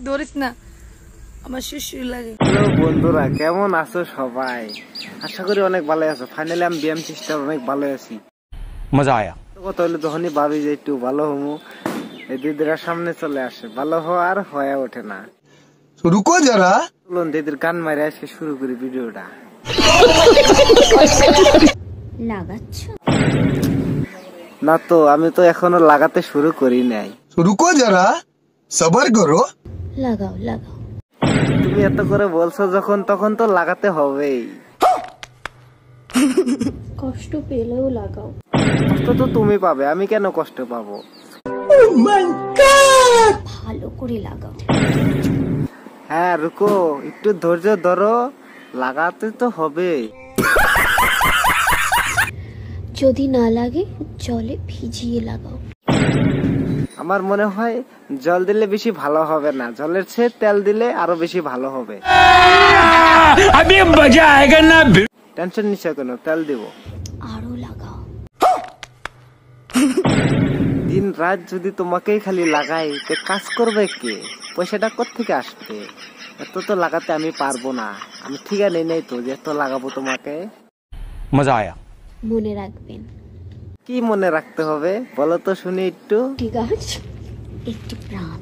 ধরিস না, আমার শুশুই লাগে। হ্যালো বন্ধুরা, কেমন আছো সবাই? আশা করি অনেক ভালো আছো। ফাইনালি আমি ব্যায়াম চেষ্টা অনেক ভালো আছি। মজা আয়া। কথা হলো যখনই ভাবি যে একটু ভালো হমু, এই দিদিরা সামনে চলে আসে, ভালো হওয়ার হয়ে ওঠে না। রুকো যারা, চলুন দিদির গান মারে আজকে শুরু করি ভিডিওটা। লাগাচ্ছ না তো, আমি তো এখনো লাগাতে শুরু করি নাই। রুকো যারা, সবার করো। লাগাও লাগাও। তুমি এত করে বলছো যখন, তখন তো লাগাতে হবেই। কষ্ট পেলেও লাগাও। কষ্ট তো তুমি পাবে, আমি কেন কষ্ট পাবো? ভালো করে লাগাও। হ্যাঁ রুকো, একটু ধৈর্য ধরো, লাগাতে তো হবে। যদি না লাগে জলে ভিজিয়ে লাগাও। আমার মনে হয় জল দিলে বেশি ভালো হবে না, জলের চেয়ে তেল দিলে আরো বেশি ভালো হবে। টেনশন নিচ্ছ কেন? তেল দিব। আরো লাগাও। দিন রাত যদি তোমাকেই খালি লাগাই, তে কাজ করবে কে? পয়সাটা কোত্থেকে আসবে? এত তো লাগাতে আমি পারবো না। আমি ঠিকানা নেই তো যে এত লাগাবো তোমাকে। মজা আয়া। মনে রাখবেন। কি মনে রাখতে হবে বলো তো শুনি একটু। ঠিক আছে, একটি প্রাণ।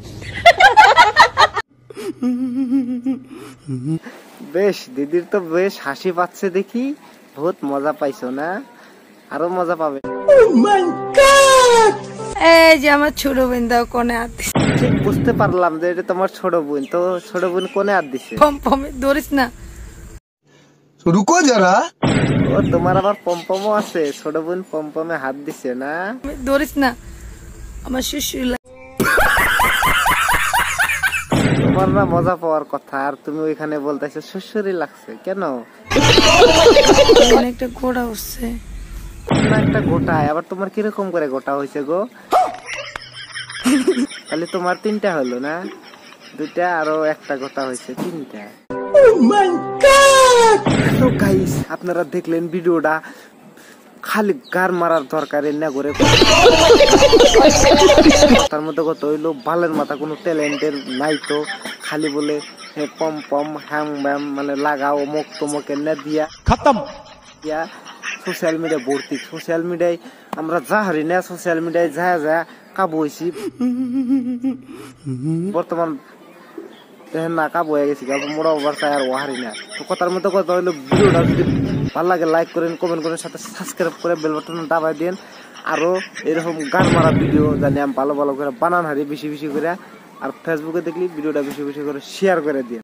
বেশ, দিদির তো বেশ হাসি পাচ্ছে দেখি। বহুত মজা পাইছো না? আরো মজা পাবে। এই যে আমার ছোট বোন দাও কোনে হাত দিছে। ঠিক বুঝতে পারলাম যে এটা তোমার ছোট বোন। তো ছোট বোন কোনে হাত দিছে? পমপমে ধরিস না। রুকো যারা, ও তোমার আবার পমপমও আছে? ছোট বোন পমপমে হাত দিছে না? ধরিস না, আমার শুশুই লাগে। তোমার না মজা পাওয়ার কথা, আর তুমি ওইখানে বলতেছো শ্বশুরই লাগছে কেন? একটা ঘোড়া উঠছে। না একটা গোটায়, আবার তোমার কিরকম করে গোটা হয়েছে গো? খালি তোমার তিনটা হলো না? দুইটা আরো একটা গোটা হয়েছে, তিনটা। তো গাইস, আপনারা দেখলেন ভিডিওটা। খালি গার মারার দরকার না করে তার মধ্যে কত হইলো, বালের মাথা কোনো ট্যালেন্টের নাই তো। খালি বলে পম পম হ্যাং ব্যাম মানে লাগাও অমুক তমুক এনে দিয়া খতম। দিয়া সোশ্যাল মিডিয়া ভর্তি। সোশ্যাল মিডিয়ায় আমরা যা হারি না, সোশ্যাল মিডিয়ায় যা যা কাবু হয়েছি বর্তমান না কাবু হয়ে গেছি। মোড়া ওভার চাই আর ও হারি না। তো কথার মধ্যে কথা হইলো, ভিডিওটা যদি ভালো লাগে লাইক করেন, কমেন্ট করেন, সাথে সাবস্ক্রাইব করে বেল বাটন দাবাই দেন। আরো এরকম গান মারা ভিডিও জানি আমি ভালো ভালো করে বানান হারি বেশি বেশি করে। আর ফেসবুকে দেখলি ভিডিওটা বেশি বেশি করে শেয়ার করে দিন।